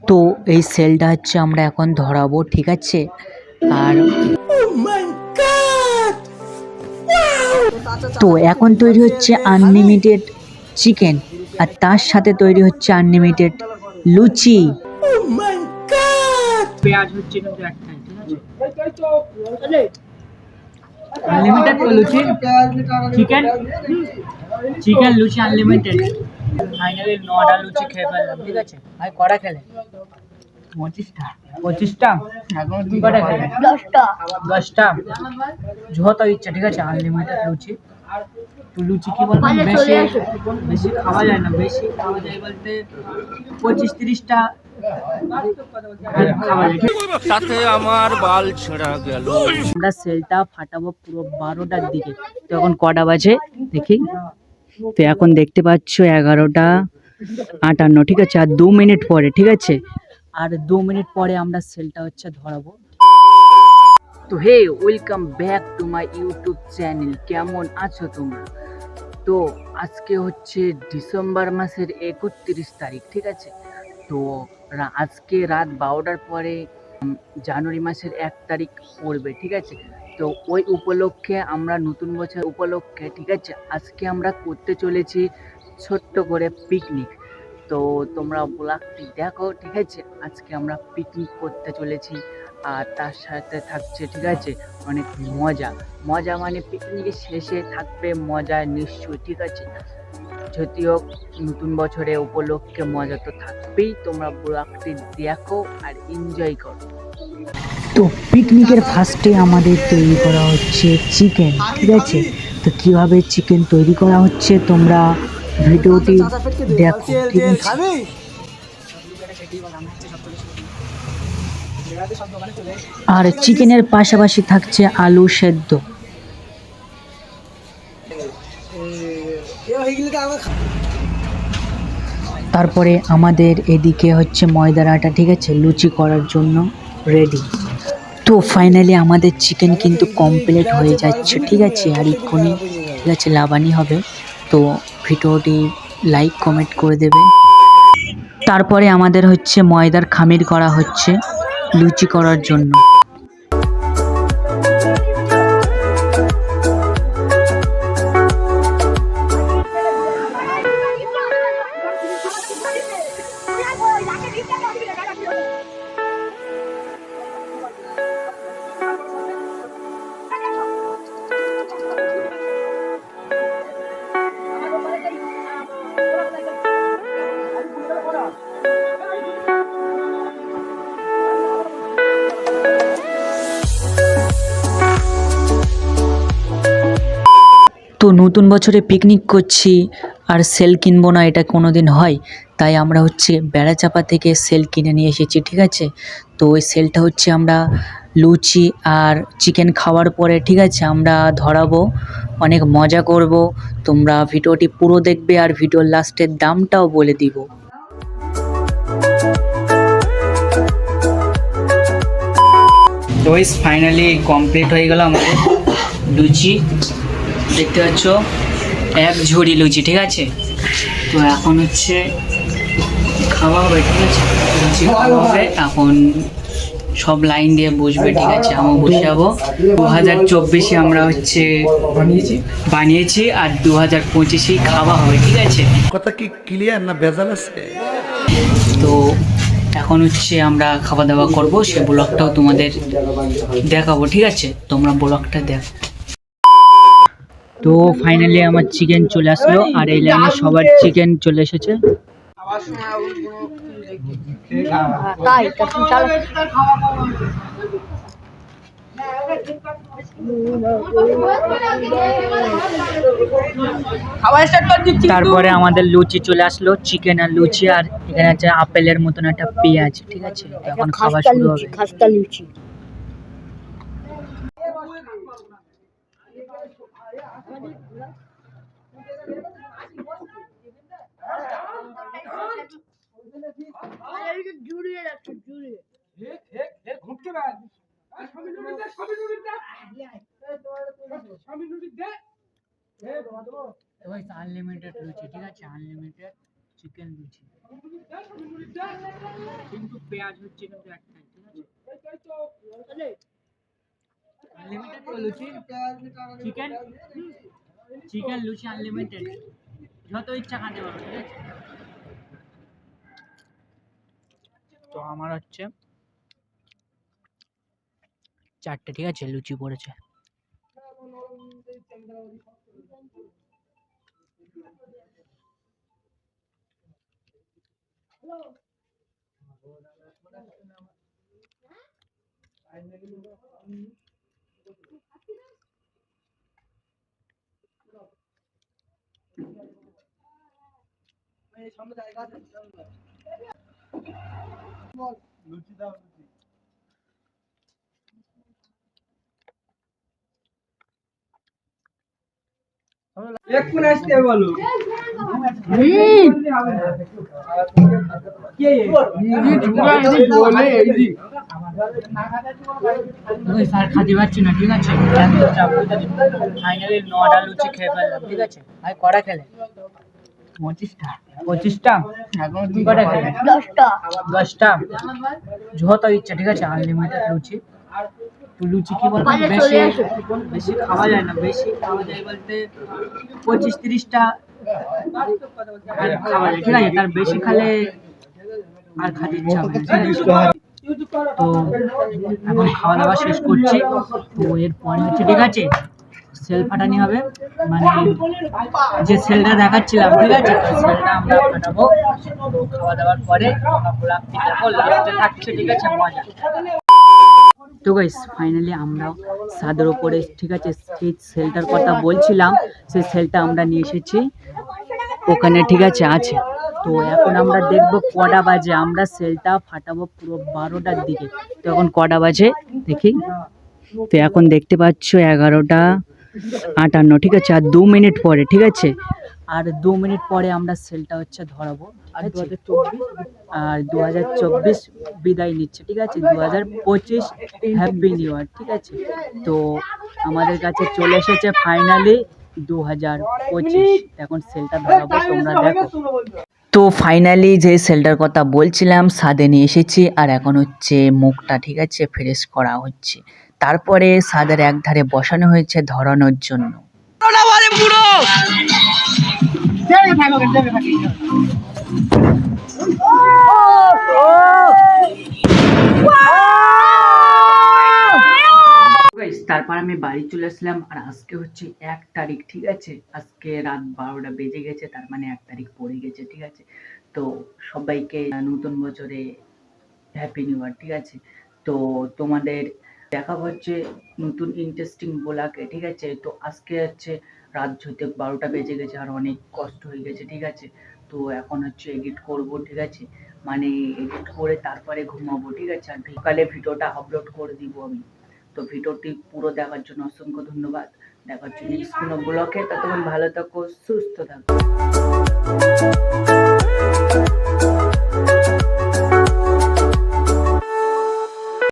তো এই সেলটা হচ্ছে আমরা এখন ধরাবো, ঠিক আছে। আর তো এখন তৈরি হচ্ছে আনলিমিটেড চিকেন, আর তার সাথে তৈরি হচ্ছে আনলিমিটেড লুচি। পেঁয়াজ হচ্ছে কিন্তু একটাই, ঠিক আছে। আনলিমিটেড লুচি, চিকেন চিকেন লুচি আনলিমিটেড। ফাইনালি 9টা লুচি খেয়ে ফেললাম, ঠিক আছে। ভাই কটা খেলে? 25টা। এখন তুই কটা খেলে? 10টা। যত ইচ্ছা, ঠিক আছে। আনলিমিটেড লুচি। তো লুচি কি বলবো, বেশি বেশি খাওয়া যায় না। বেশি খাওয়া যায় বলতে 25-30টা খাওয়া যায়। তাতে আমার বাল ছেঁড়া গেল। আমরা সেলটা ফাটাবো পুরো 12টার দিকে। তো এখন কটা বাজে দেখি। তো এখন দেখতে পাচ্ছ 11টা 58, ঠিক আছে। আর 2 মিনিট পরে, ঠিক আছে, আর 2 মিনিট পরে আমরা সেলটা হচ্ছে ধরাবো। তো হে, welcome back to my YouTube channel. কেমন আছো তোমরা? তো আজকে হচ্ছে ডিসেম্বর মাসের 31 তারিখ, ঠিক আছে। তো আজকে রাত 12টার পরে জানুয়ারি মাসের 1 তারিখ পড়বে, ঠিক আছে। তো ওই উপলক্ষে আমরা নতুন বছর উপলক্ষে, ঠিক আছে, আজকে আমরা করতে চলেছি ছোট্ট করে পিকনিক। তো তোমরা ব্লগটি দেখো, ঠিক আছে। আজকে আমরা পিকনিক করতে চলেছি, আর তার সাথে থাকছে, ঠিক আছে, অনেক মজা। মজা মানে পিকনিকের শেষে থাকবে মজা নিশ্চয়ই, ঠিক আছে। যদিও নতুন বছরে উপলক্ষে মজা তো থাকবেই। তোমরা ব্লগটি দেখো আর এনজয় করো। তো পিকনিকের ফার্স্টে আমাদের তৈরি করা হচ্ছে চিকেন, ঠিক আছে। তো কিভাবে চিকেন তৈরি করা হচ্ছে তোমরা ভিডিওটি দেখো, ঠিক আছে। আর চিকেনের পাশাপাশি থাকছে আলু সেদ্ধ। তারপরে আমাদের এদিকে হচ্ছে ময়দার আটা, ঠিক আছে, লুচি করার জন্য রেডি। তো ফাইনালি আমাদের চিকেন কিন্তু কমপ্লিট হয়ে যাচ্ছে, ঠিক আছে। আর এক্ষুনি, ঠিক আছে, লাবানি হবে। তো ভিডিওটি লাইক কমেন্ট করে দেবে। তারপরে আমাদের হচ্ছে ময়দার খামির করা হচ্ছে লুচি করার জন্য। তো নতুন বছরে পিকনিক করছি আর সেল কিনবো না, এটা কোনো দিন হয়? তাই আমরা হচ্ছে বেড়াচাপা থেকে সেল কিনে নিয়ে এসেছি, ঠিক আছে। তো ওই সেলটা হচ্ছে আমরা লুচি আর চিকেন খাওয়ার পরে, ঠিক আছে, আমরা ধরাবো, অনেক মজা করব। তোমরা ভিডিওটি পুরো দেখবে আর ভিডিওর লাস্টের দামটাও বলে দিব। তো ফাইনালি কমপ্লিট হয়ে গেল আমাদের লুচি। দেখতে পাচ্ছ 1 ঝুড়ি লুচি, ঠিক আছে। তো এখন হচ্ছে খাওয়া হবে, ঠিক আছে। লুচি খাওয়া হবে এখন, সব লাইন দিয়ে বসবে, ঠিক আছে। আমি বসে যাবো। 2024-এ আমরা হচ্ছে বানিয়েছি আর 2025-এই খাওয়া হবে, ঠিক আছে। কথা কি ক্লিয়ার না ভেজাল আছে? তো এখন হচ্ছে আমরা খাওয়া দাওয়া করবো, সে ব্লগটাও তোমাদের দেখাবো, ঠিক আছে। তোমরা ব্লগটা দেখো। তো ফাইনালি আমার চিকেন চলে আসলো, আর এই লাইনে সবার চিকেন চলে এসেছে। তারপরে আমাদের লুচি চলে আসলো, চিকেন আর লুচি, আর এখানে আছে আপেলের মতন একটা পেঁয়াজ, ঠিক আছে। এখন খাওয়া শুরু হবে। খাস্তা লুচি। আনলিমিটেড লুচি, ঠিক আছে, আনলিমিটেড চিকেন লুচি, কিন্তু পেঁয়াজ হচ্ছে কিন্তু একটাই, ঠিক আছে, আনলিমিটেড লুচি, চিকেন চিকেন লুচি আনলিমিটেড, যত ইচ্ছা খেতে পারো, ঠিক আছে। তো আমার হচ্ছে 4টে, ঠিক আছে, লুচি পড়েছে। এক্ষুনি আসতে বলো। স্যার খাতে পারছি না, ঠিক আছে, ফাইনালি 9টা লুচি খেয়ে ফেললাম, ঠিক আছে। ভাই কটা খেলে? 25টা। এখন তুমি কটা খেলে? 10টা। যত ইচ্ছা, ঠিক আছে, আনলিমিটেড লুচি। তো লুচি কি বলতো, বেশি বেশি খাওয়া যায় না, বেশি খাওয়া যায় বলতে 25-30টা আর খাওয়া যায়, ঠিক আছে, তার বেশি খেলে আর খেতে ইচ্ছা হবে না, ঠিক আছে? তো এখন খাওয়া দাওয়া শেষ করছি, তো এরপরে হচ্ছে, ঠিক আছে, সেল ফাটানি হবে, মানে যে সেলটা দেখাচ্ছিলাম, ঠিক আছে, তো সেলটা আমরা ফাটাবো। তো খাওয়া দাওয়ার পরে লাস্টে থাকছে, ঠিক আছে, মজা। তো গাইস ফাইনালি আমরা ছাদের উপরে, ঠিক আছে, সেই সেলটার কথা বলছিলাম, সেই সেলটা আমরা নিয়ে এসেছি ওখানে, ঠিক আছে, আছে। তো এখন আমরা দেখবো কটা বাজে, আমরা সেলটা ফাটাবো পুরো 12টার দিকে। তো এখন কটা বাজে দেখি, তো এখন দেখতে পাচ্ছ 11:58, ঠিক আছে, আর 2 মিনিট পরে, ঠিক আছে, আর 2 মিনিট পরে আমরা সেলটা হচ্ছে ধরাবো, আর 2024 বিদায় নিচ্ছে, ঠিক আছে, 2025 হ্যাপি নিউ ইয়ার, ঠিক আছে। তো আমাদের কাছে চলে এসেছে ফাইনালি 2025, এখন সেলটা ধরাবো, তোমরা দেখো। তো ফাইনালি যে সেলটার কথা বলছিলাম ছাদে নিয়ে এসেছি, আর এখন হচ্ছে মুখটা, ঠিক আছে, ফ্রেশ করা হচ্ছে, তারপরে ছাদের একধারে বসানো হয়েছে ধরানোর জন্য। তারপর আমি বাড়ি চলে আসলাম, আর আজকে হচ্ছে 1 তারিখ, ঠিক আছে, আজকে রাত 12টা বেজে গেছে, তার মানে 1 তারিখ পড়ে গেছে, ঠিক আছে। তো সবাইকে নতুন বছরে হ্যাপি নিউ ইয়ার, ঠিক আছে। তো তোমাদের দেখা হচ্ছে নতুন ইন্টারেস্টিং ব্লগে, ঠিক আছে। তো আজকে হচ্ছে রাত হতে 12টা বেজে গেছে, আর অনেক কষ্ট হয়ে গেছে, ঠিক আছে। তো এখন হচ্ছে এডিট করব, ঠিক আছে, মানে এডিট করে তারপরে ঘুমাবো, ঠিক আছে, আর সকালে ভিডিওটা আপলোড করে দিব আমি। তো ভিডিওটি পুরো দেখার জন্য অসংখ্য ধন্যবাদ। দেখার জন্য নেক্সট কোনো ব্লগে, ততক্ষণ ভালো থাকো, সুস্থ থাকো।